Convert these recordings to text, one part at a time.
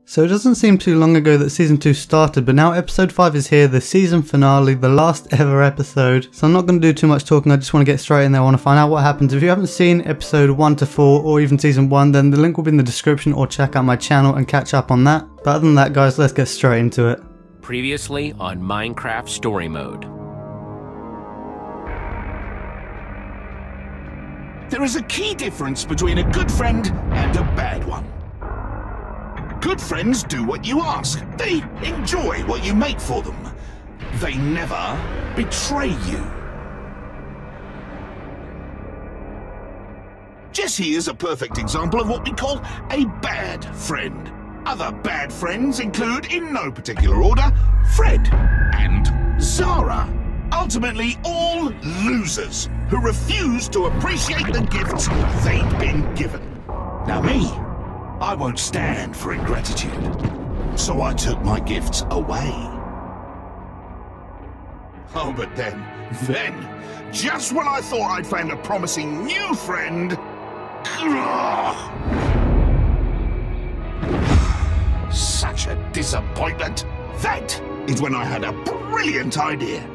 So it doesn't seem too long ago that season 2 started, but now episode 5 is here, the season finale, the last ever episode. So I'm not going to do too much talking, I just want to get straight in there. I want to find out what happens. If you haven't seen episode 1 to 4 or even season 1, then the link will be in the description, or check out my channel and catch up on that. But other than that guys, let's get straight into it. Previously on Minecraft Story Mode. There is a key difference between a good friend and a bad one. Good friends do what you ask. They enjoy what you make for them. They never betray you. Jesse is a perfect example of what we call a bad friend. Other bad friends include, in no particular order, Fred and Zara. Ultimately, all losers who refuse to appreciate the gifts they've been given. Now me, I won't stand for ingratitude, so I took my gifts away. Oh, but then, just when I thought I'd found a promising new friend, such a disappointment. That is when I had a brilliant idea.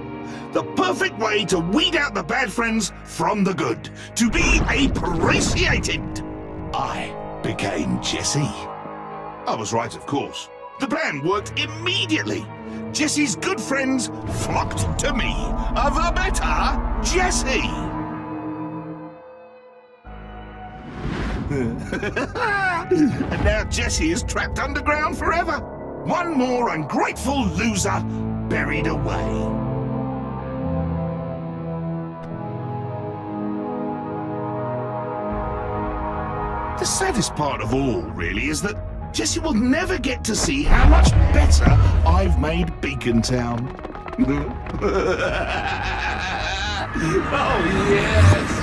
The perfect way to weed out the bad friends from the good. To be appreciated. I became Jesse. I was right, of course. The plan worked immediately. Jesse's good friends flocked to me. The better Jesse. And now Jesse is trapped underground forever. One more ungrateful loser buried away. The saddest part of all, really, is that Jesse will never get to see how much better I've made Beacon Town. Oh, yes!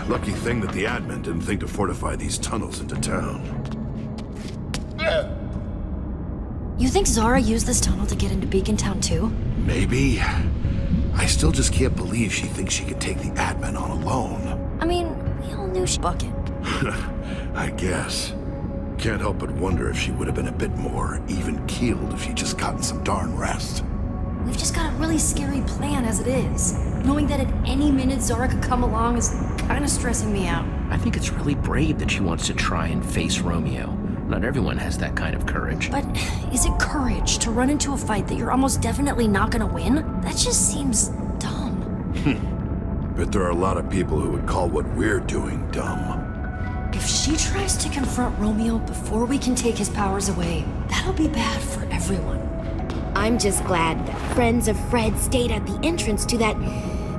Lucky thing that the admin didn't think to fortify these tunnels into town. You think Zara used this tunnel to get into Beacon Town too? Maybe. I still just can't believe she thinks she could take the admin on alone. I mean, we all knew she'd bucket. I guess. Can't help but wonder if she would have been a bit more even-keeled if she'd just gotten some darn rest. We've just got a really scary plan as it is. Knowing that at any minute Zara could come along is kind of stressing me out. I think it's really brave that she wants to try and face Romeo. Not everyone has that kind of courage. But is it courage to run into a fight that you're almost definitely not gonna win? That just seems dumb. Bet there are a lot of people who would call what we're doing dumb. If she tries to confront Romeo before we can take his powers away, that'll be bad for everyone. I'm just glad that friends of Fred stayed at the entrance to that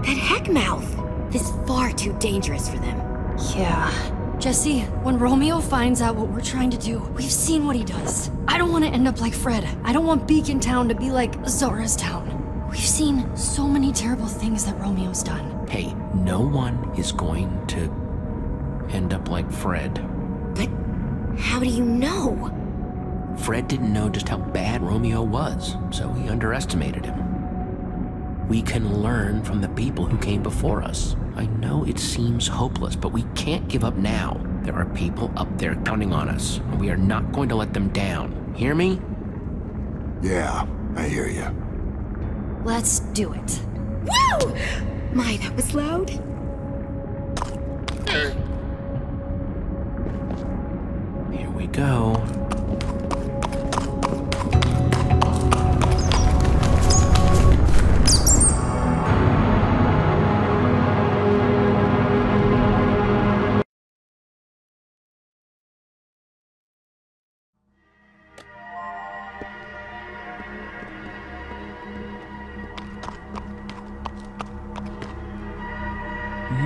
heck mouth. This is far too dangerous for them. Yeah. Jesse, when Romeo finds out what we're trying to do, we've seen what he does. I don't want to end up like Fred. I don't want Beacon Town to be like Zara's town. We've seen so many terrible things that Romeo's done. Hey, no one is going to end up like Fred. But how do you know? Fred didn't know just how bad Romeo was, so he underestimated him. We can learn from the people who came before us. I know it seems hopeless, but we can't give up now. There are people up there counting on us, and we are not going to let them down. Hear me? Yeah, I hear you. Let's do it. Woo! My, that was loud. Here we go.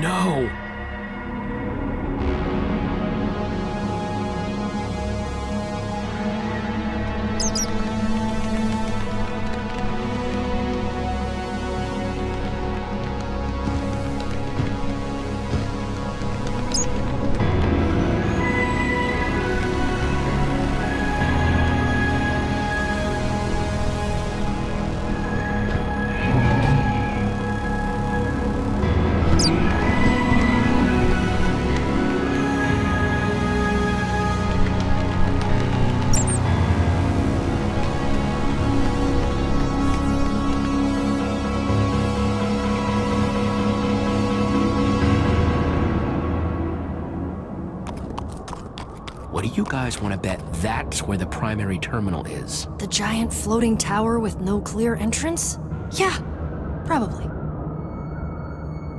No! What do you guys want to bet that's where the primary terminal is? The giant floating tower with no clear entrance? Yeah, probably.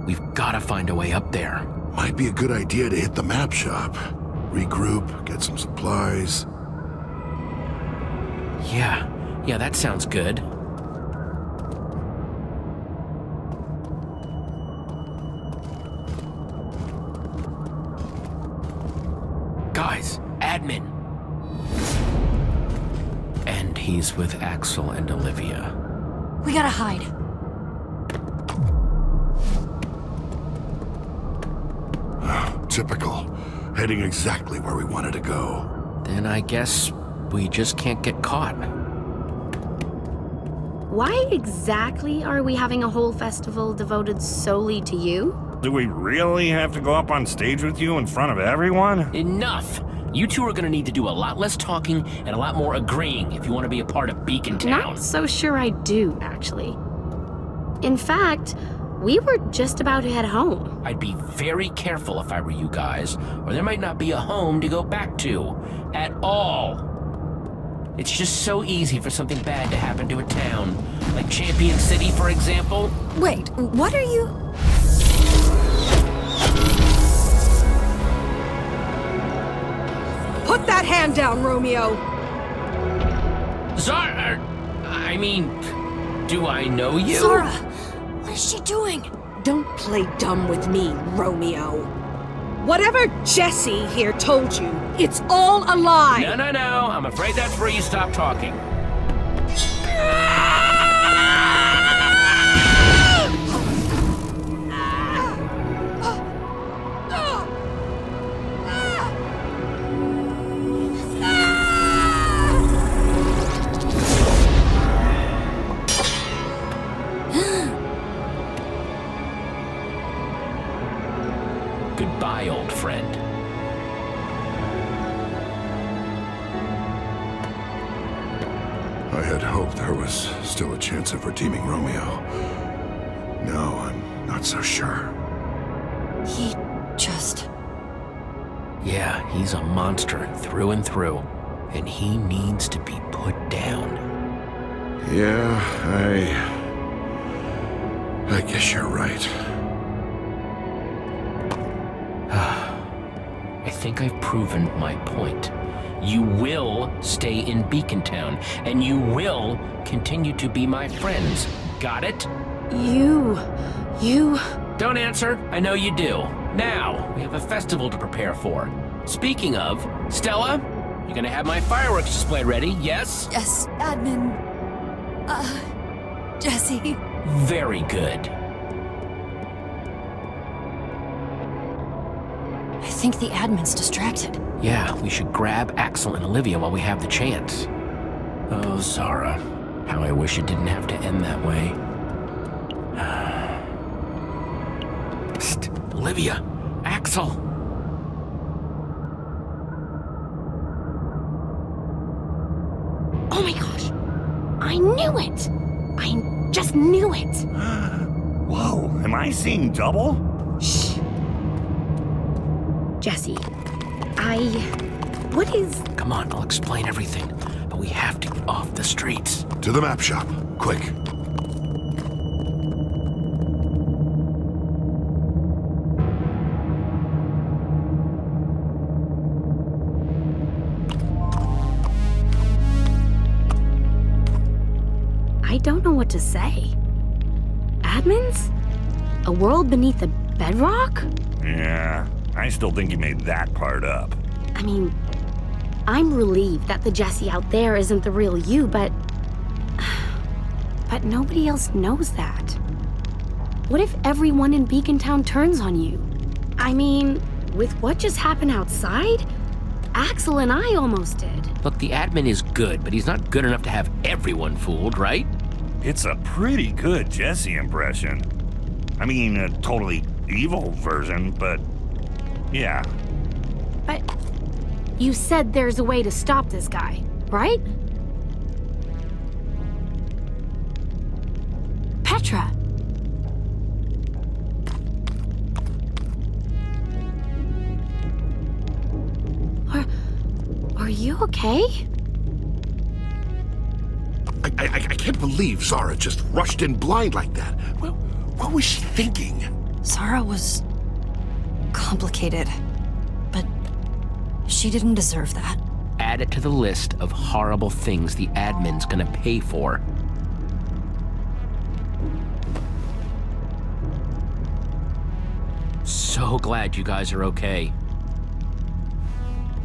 We've got to find a way up there. Might be a good idea to hit the map shop. Regroup, get some supplies. Yeah, that sounds good. Guys, admin. And he's with Axel and Olivia. We gotta hide. Typical. Heading exactly where we wanted to go. Then I guess we just can't get caught. Why exactly are we having a whole festival devoted solely to you? Do we really have to go up on stage with you in front of everyone? Enough! You two are gonna need to do a lot less talking and a lot more agreeing if you want to be a part of Beacon Town. Not so sure I do, actually. In fact, we were just about to head home. I'd be very careful if I were you guys, or there might not be a home to go back to. At all. It's just so easy for something bad to happen to a town. Like Champion City, for example. Wait, what are you... Put that hand down, Romeo! Zara! I mean, do I know you? Zara! What is she doing? Don't play dumb with me, Romeo. Whatever Jesse here told you, it's all a lie! No. I'm afraid that's where you stop talking. Goodbye, old friend. I had hoped there was still a chance of redeeming Romeo. No, I'm not so sure. He just... Yeah, he's a monster through and through, and he needs to be put down. Yeah, I guess you're right. I think I've proven my point. You will stay in Beacon Town, and you will continue to be my friends. Got it? You... Don't answer. I know you do. Now, we have a festival to prepare for. Speaking of, Stella, you're gonna have my fireworks display ready, yes? Yes, admin... Jesse... Very good. I think the admin's distracted. Yeah, we should grab Axel and Olivia while we have the chance. Oh, Zara. How I wish it didn't have to end that way. Psst, Olivia! Axel! Oh my gosh! I knew it! I just knew it! Whoa, am I seeing double? Shh. Jesse, what is... Come on, I'll explain everything. But we have to get off the streets. To the map shop, quick. I don't know what to say. Admins? A world beneath the bedrock? Yeah, I still think you made that part up. I mean, I'm relieved that the Jesse out there isn't the real you, but nobody else knows that. What if everyone in Beacon Town turns on you? I mean, with what just happened outside, Axel and I almost did. Look, the admin is good, but he's not good enough to have everyone fooled, right? It's a pretty good Jesse impression. I mean, a totally evil version, but yeah. But you said there's a way to stop this guy, right? Petra. you okay? I can't believe Zara just rushed in blind like that. What was she thinking? Zara was complicated, but she didn't deserve that. Add it to the list of horrible things the admin's gonna pay for. So glad you guys are okay.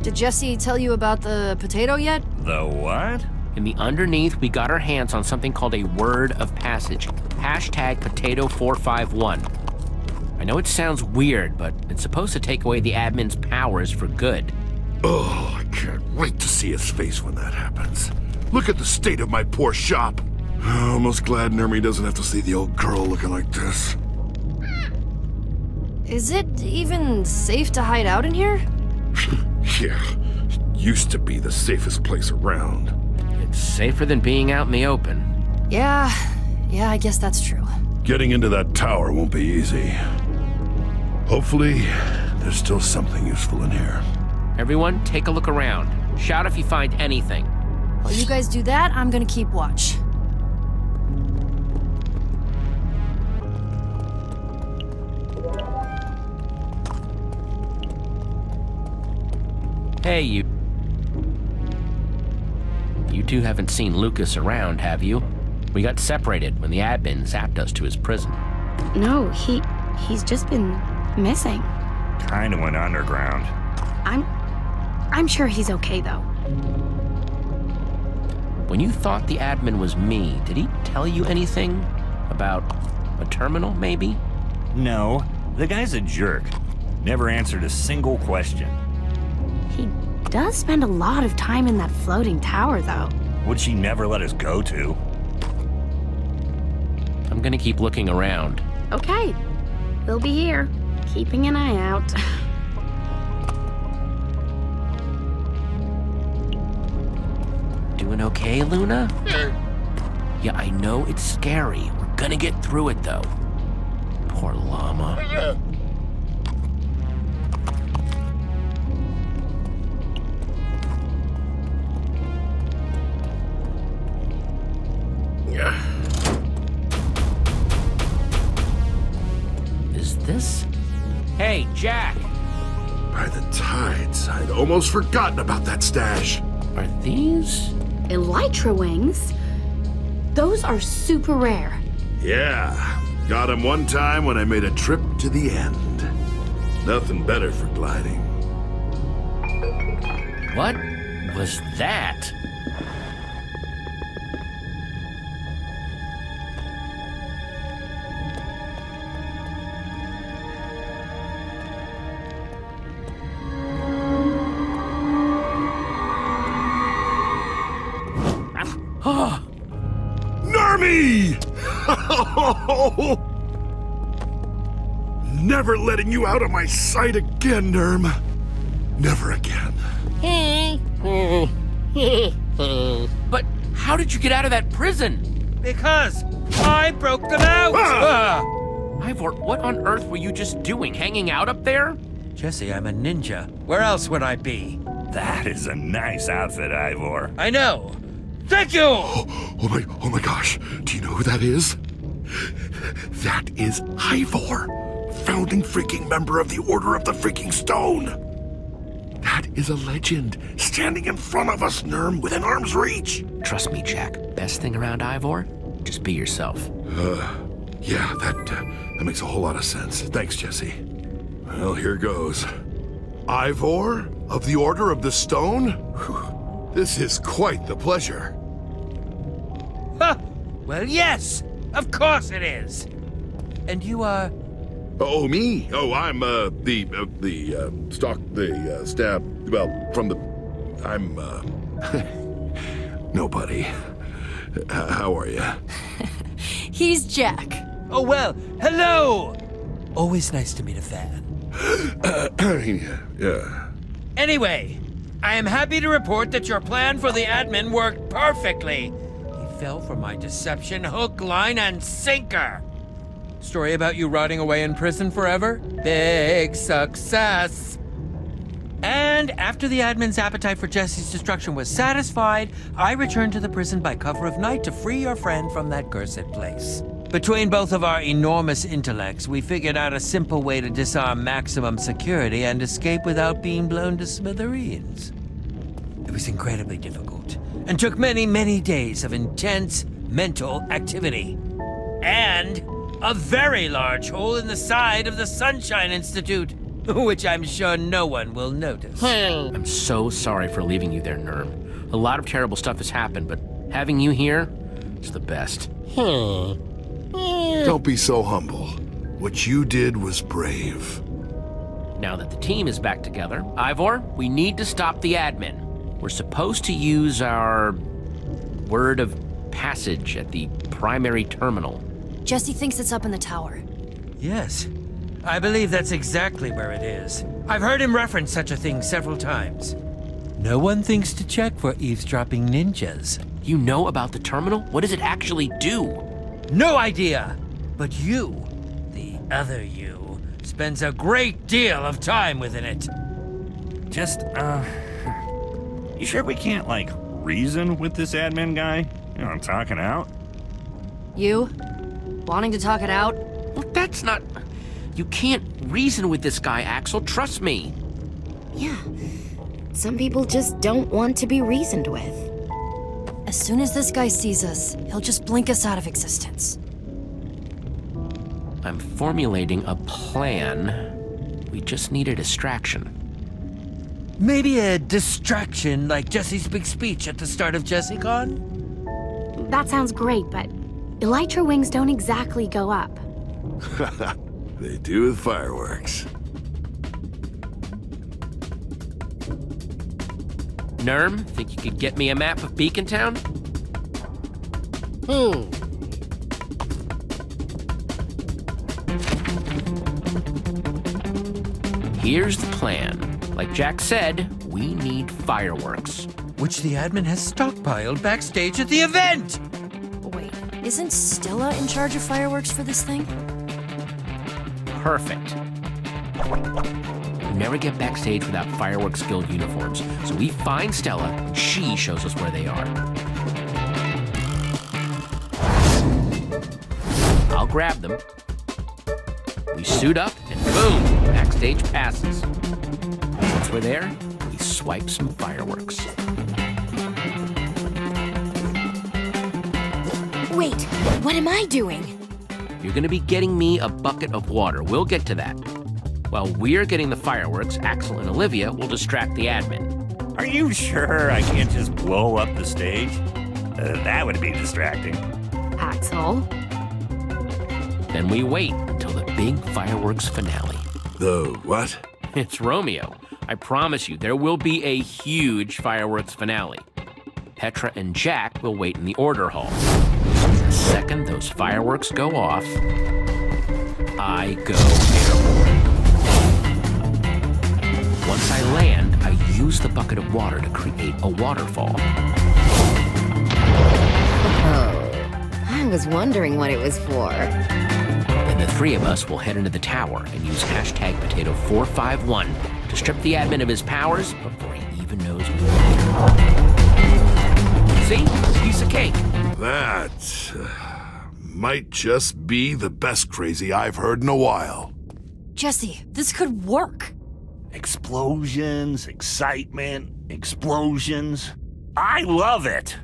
Did Jesse tell you about the potato yet? The what? In the underneath, we got our hands on something called a word of passage. Hashtag potato451. I know it sounds weird, but it's supposed to take away the admin's powers for good. Oh, I can't wait to see his face when that happens. Look at the state of my poor shop. Almost glad Nermy doesn't have to see the old girl looking like this. Is it even safe to hide out in here? Yeah, it used to be the safest place around. It's safer than being out in the open. Yeah, I guess that's true. Getting into that tower won't be easy. Hopefully, there's still something useful in here. Everyone, take a look around. Shout if you find anything. While you guys do that, I'm gonna keep watch. Hey, you two haven't seen Lucas around, have you? We got separated when the admin zapped us to his prison. No, he's just been missing. Kinda went underground. I'm sure he's okay, though. When you thought the admin was me, did he tell you anything? About a terminal, maybe? No, the guy's a jerk. Never answered a single question. He does spend a lot of time in that floating tower, though. Would she never let us go to? I'm gonna keep looking around. Okay, we'll be here, keeping an eye out. Doing okay, Luna? Yeah, I know it's scary. We're gonna get through it, though. Poor llama. Is this? Hey, Jack! By the tides, I'd almost forgotten about that stash. Are these? Elytra wings? Those are super rare. Yeah, got him one time when I made a trip to the end. Nothing better for gliding. What was that? Nermy! Never letting you out of my sight again, Nerm. Never again. But how did you get out of that prison? Because I broke them out! Ivor, what on earth were you just doing? Hanging out up there? Jesse, I'm a ninja. Where else would I be? That is a nice outfit, Ivor. I know. Thank you! Oh my gosh. Do you know who that is? That is Ivor, founding freaking member of the Order of the Freaking Stone. That is a legend, standing in front of us, Nerm, within arm's reach. Trust me, Jack. Best thing around Ivor? Just be yourself. Yeah, that makes a whole lot of sense. Thanks, Jesse. Well, here goes. Ivor of the Order of the Stone? Whew. This is quite the pleasure. Huh. Well, yes! Of course it is! And you are... Oh, me? Oh, I'm, stab, well, from the... I'm, nobody. How are you? He's Jack. Oh, well, hello! Always nice to meet a fan. Yeah. Anyway, I am happy to report that your plan for the admin worked perfectly. He fell for my deception hook, line, and sinker. Story about you rotting away in prison forever? Big success. And And after the admin's appetite for Jesse's destruction was satisfied, I returned to the prison by cover of night to free your friend from that cursed place. Between both of our enormous intellects, we figured out a simple way to disarm maximum security and escape without being blown to smithereens. It was incredibly difficult, and took many, many days of intense mental activity. And a very large hole in the side of the Sunshine Institute, which I'm sure no one will notice. I'm so sorry for leaving you there, Nerm. A lot of terrible stuff has happened, but having you here is the best. Don't be so humble. What you did was brave. Now that the team is back together, Ivor, we need to stop the admin. We're supposed to use our word of passage at the primary terminal. Jesse thinks it's up in the tower. Yes, I believe that's exactly where it is. I've heard him reference such a thing several times. No one thinks to check for eavesdropping ninjas. You know about the terminal? What does it actually do? No idea! But you, the other you, spends a great deal of time within it. Just, you sure we can't, like, reason with this admin guy? You know, talk it out? You? Wanting to talk it out? Well, that's not... You can't reason with this guy, Axel. Trust me. Yeah. Some people just don't want to be reasoned with. As soon as this guy sees us, he'll just blink us out of existence. I'm formulating a plan. We just need a distraction. Maybe a distraction like Jesse's big speech at the start of JessieCon? That sounds great, but elytra wings don't exactly go up. They do with fireworks. Nerm, think you could get me a map of Beacon Town? Here's the plan. Like Jack said, we need fireworks. Which the admin has stockpiled backstage at the event! Wait, isn't Stella in charge of fireworks for this thing? Perfect. We never get backstage without Fireworks Guild uniforms, so we find Stella and she shows us where they are. I'll grab them. We suit up and boom, backstage passes. Once we're there, we swipe some fireworks. Wait, what am I doing? You're gonna be getting me a bucket of water. We'll get to that. While we're getting the fireworks, Axel and Olivia will distract the admin. Are you sure I can't just blow up the stage? That would be distracting. Axel? Then we wait until the big fireworks finale. The what? It's Romeo. I promise you, there will be a huge fireworks finale. Petra and Jack will wait in the order hall. The second those fireworks go off, I go airborne. Once I land, I use the bucket of water to create a waterfall. Oh, I was wondering what it was for. Then the three of us will head into the tower and use #Potato451 to strip the admin of his powers before he even knows we're here. See? Piece of cake. That might just be the best crazy I've heard in a while. Jesse, this could work. Explosions, excitement, explosions. I love it!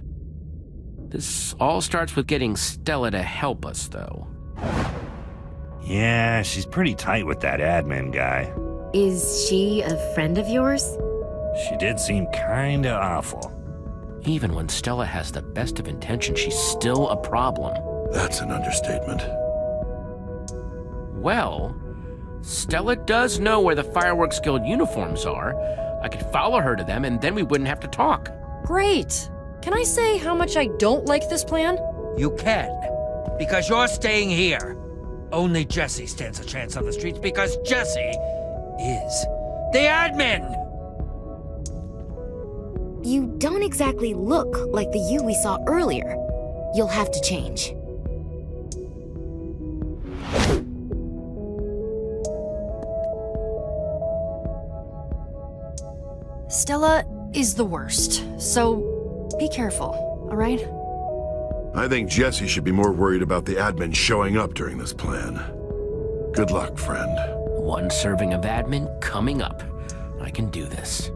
This all starts with getting Stella to help us, though. Yeah, she's pretty tight with that admin guy. Is she a friend of yours? She did seem kinda awful. Even when Stella has the best of intentions, she's still a problem. That's an understatement. Well, Stella does know where the Fireworks Guild uniforms are. I could follow her to them, and then we wouldn't have to talk. Great. Can I say how much I don't like this plan? You can, because you're staying here. Only Jesse stands a chance on the streets because Jesse is the admin! You don't exactly look like the you we saw earlier. You'll have to change. Stella is the worst, so be careful, alright? I think Jesse should be more worried about the admin showing up during this plan. Good luck, friend. One serving of admin coming up. I can do this.